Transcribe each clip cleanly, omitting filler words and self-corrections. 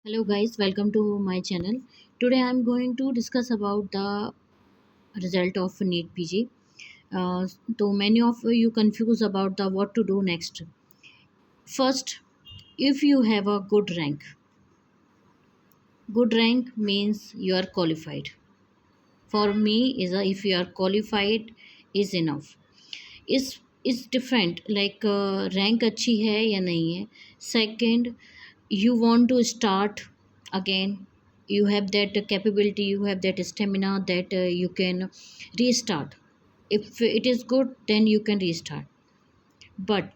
Hello guys, welcome to my channel. Today I am going to discuss about the result of NEET PG. So many of you confused about the what to do next. First, if you have a good rank means you are qualified. For me, if you are qualified is enough. Is different like rank अच्छी है या नहीं है. Second, you want to start again. You have that capability, you have that stamina that you can restart. If it is good, then you can restart. But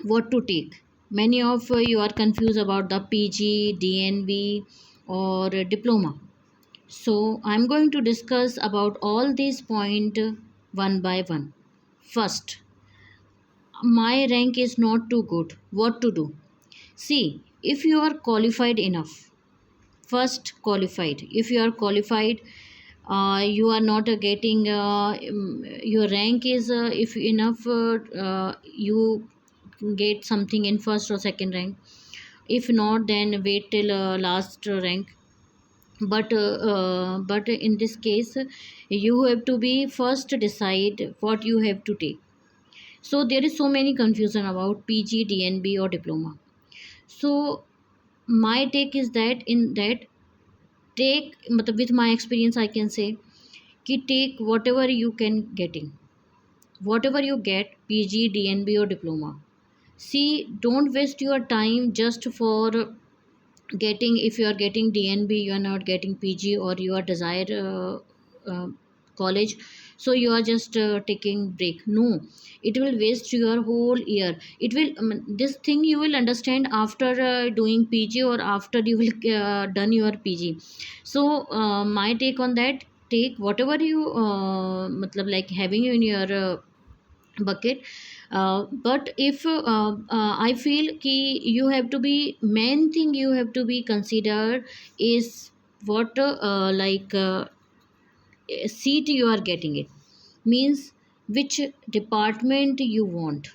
what to take? Many of you are confused about the PG, DNB, or diploma. So I'm going to discuss about all these point one by one. First, my rank is not too good. What to do? See, if you are qualified enough, first qualified. If you are qualified, you are not getting your rank is if enough you get something in first or second rank. If not, then wait till last rank. But in this case, you have to be first decide what you have to take. So there is so many confusion about PG, DNB or diploma. So my take is that in that take with my experience I can say कि take whatever you can getting, whatever you get, PG, DNB or diploma. See, don't waste your time just for getting. If you are getting DNB, you are not getting PG, or you are desired college, so you are just taking break. No, it will waste your whole year. It will this thing you will understand after doing PG, or after you will done your PG. So my take on that, take whatever you matlab like having in your bucket. But if I feel ki you have to be, main thing you have to be considered is what seat you are getting it, means which department you want.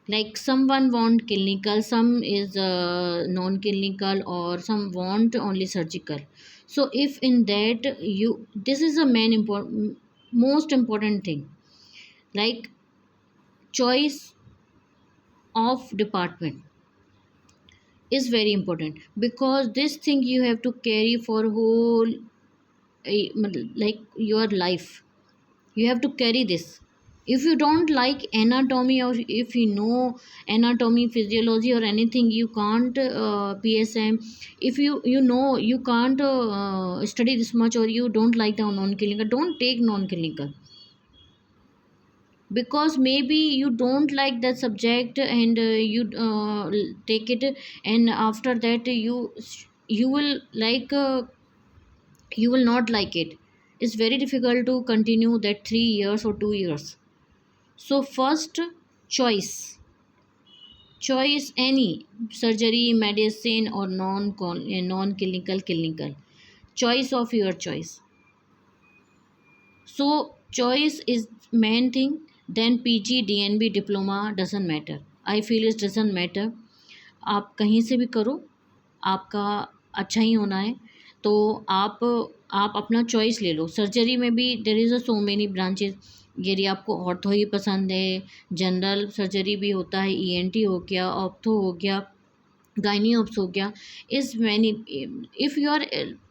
Like someone want clinical, some is non clinical, or some want only surgical. So if in that you, this is a main important, most important thing, like choice of department is very important, because this thing you have to carry for whole like your life. You have to carry this. If you don't like anatomy, or if you know anatomy, physiology or anything, you can't PSM. If you know you can't study this much, or you don't like the non clinical, don't take non clinical, because maybe you don't like that subject, and you take it, and after that you will like you will not like it. It's very difficult to continue that 3 years or 2 years. So first, choice. Choice any surgery, medicine, or non clinical. Choice of your choice. So choice is main thing. Then PG, DNB, diploma doesn't matter. I feel it doesn't matter. आप कहीं से भी करो, आपका अच्छा ही होना है. तो आप अपना चॉइस ले लो. सर्जरी में भी there is a so many branches. यदि आपको ऑर्थो ही पसंद है, जनरल सर्जरी भी होता है, ENT हो गया, ऑप्थो हो गया, गायनी ऑप्स हो गया, is many. If you are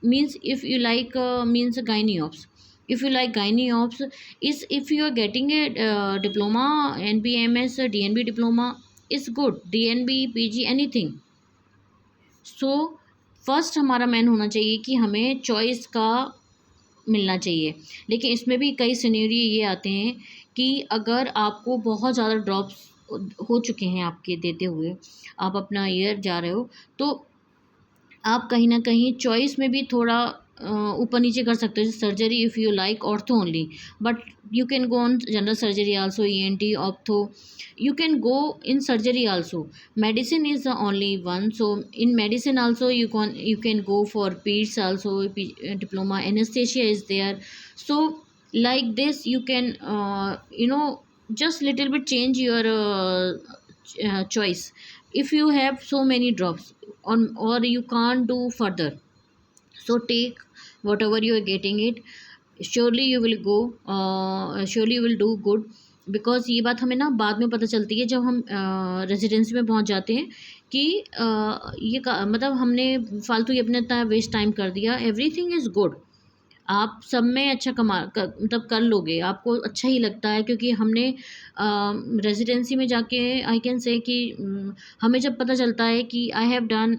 means if you like means gynae ops, if you like gynae ops, is if you are getting a diploma, NBMS, DNB diploma is good, DNB, PG, anything. So first हमारा main होना चाहिए कि हमें choice का मिलना चाहिए. लेकिन इसमें भी कई सिनेरियो ये आते हैं कि अगर आपको बहुत ज़्यादा ड्रॉप्स हो चुके हैं आपके देते हुए, आप अपना ईयर जा रहे हो, तो आप कहीं ना कहीं चॉइस में भी थोड़ा ऊपर नीचे कर सकते हो. Surgery if you like ortho only, but you can go on general surgery also, ENT, optho. You can go in surgery also. Medicine is the only one. So in medicine also you can go for peds also, diploma. Anesthesia is there. So like this you can just little bit change your choice. if you have so many drops on, or you can't do further, so take whatever you are getting it, surely you will go, surely you will do good. Because ये बात हमें ना बाद में पता चलती है जब हम रेजिडेंसी में पहुंच जाते हैं कि मतलब हमने फालतू ही अपने इतना वेस्ट टाइम कर दिया। एवरीथिंग इज़ गुड, आप सब में अच्छा मतलब कर लोगे, आपको अच्छा ही लगता है, क्योंकि हमने रेजिडेंसी में जाके आई कैन से कि हमें जब पता चलता है कि I have done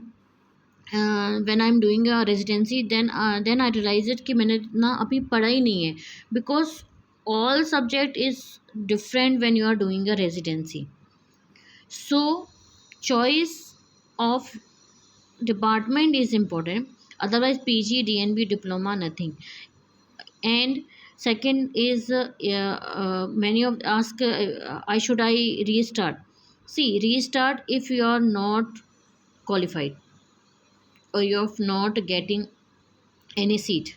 when I am doing a residency, then I realise it कि मैंने ना अभी पढ़ा ही नहीं है, because all subject is different when you are doing a residency. So choice of department is important, otherwise PG DNB diploma nothing। And second is many of ask I should I restart? See, restart if you are not qualified or you're not getting any seat,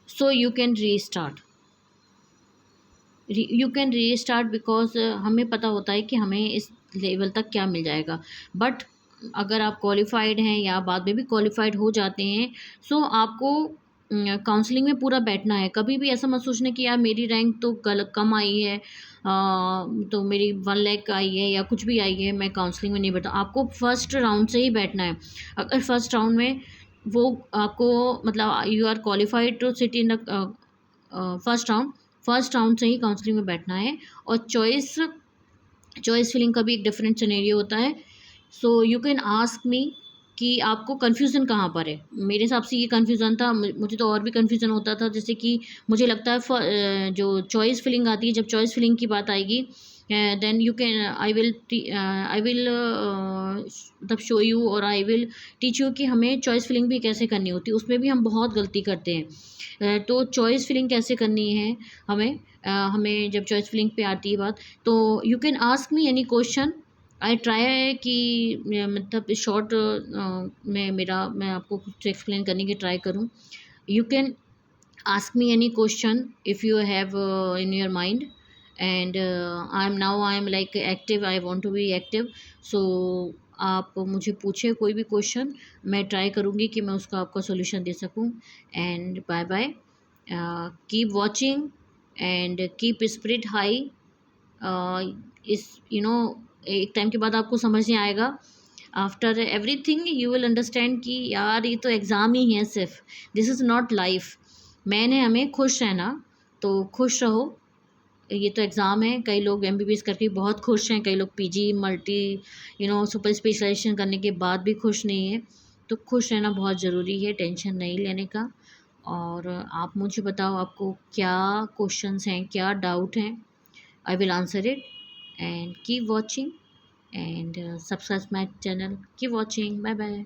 so you can restart, you can restart, because हमें पता होता है कि हमें इस level तक क्या मिल जाएगा। बट अगर आप क्वालिफाइड हैं या बाद में भी क्वालिफाइड हो जाते हैं, सो आपको काउंसलिंग में पूरा बैठना है। कभी भी ऐसा मत सोचना कि यार मेरी रैंक तो कम आई है, तो मेरी 1 लाख आई है या कुछ भी आई है, मैं काउंसलिंग में नहीं बैठा। आपको फर्स्ट राउंड से ही बैठना है। अगर फर्स्ट राउंड में वो आपको मतलब you are qualified to sit in the first round से ही काउंसलिंग में बैठना है। और चॉइस फिलिंग का भी एक डिफरेंट सिनेरियो होता है। सो यू कैन आस्क मी कि आपको कन्फ्यूज़न कहाँ पर है। मेरे हिसाब से ये कन्फ्यूज़न था, मुझे तो और भी कन्फ्यूज़न होता था। जैसे कि मुझे लगता है जो चॉइस फिलिंग आती है, जब चॉइस फिलिंग की बात आएगी, then you can I will मतलब शो यू और आई विल टीच यू कि हमें चॉइस फिलिंग भी कैसे करनी होती है। उसमें भी हम बहुत गलती करते हैं। तो चॉइस फिलिंग कैसे करनी है हमें जब चॉइस फिलिंग पे आती है बात, तो you can ask me any question. I try कि मतलब शॉर्ट में मैं आपको कुछ एक्सप्लेन करने की ट्राई करूँ। You can ask me any question if you have in your mind, and I am like active, I want to be active. So आप मुझे पूछे कोई भी क्वेश्चन, मैं ट्राई करूँगी कि मैं उसका आपको सोल्यूशन दे सकूँ। And bye bye, keep watching and keep spirit high. इस एक टाइम के बाद आपको समझ नहीं आएगा। After everything you will understand कि यार ये तो एग्ज़ाम ही है सिर्फ, दिस इज़ नॉट लाइफ। मैंने हमें खुश रहना, तो खुश रहो, ये तो एग्ज़ाम है। कई लोग MBBS करके बहुत खुश हैं, कई लोग PG मल्टी सुपर स्पेशलाइजेशन करने के बाद भी खुश नहीं है। तो खुश रहना बहुत ज़रूरी है, टेंशन नहीं लेने का। और आप मुझे बताओ आपको क्या क्वेश्चंस हैं, क्या डाउट हैं, I will answer it. and keep watching and subscribe my channel. Keep watching. Bye bye.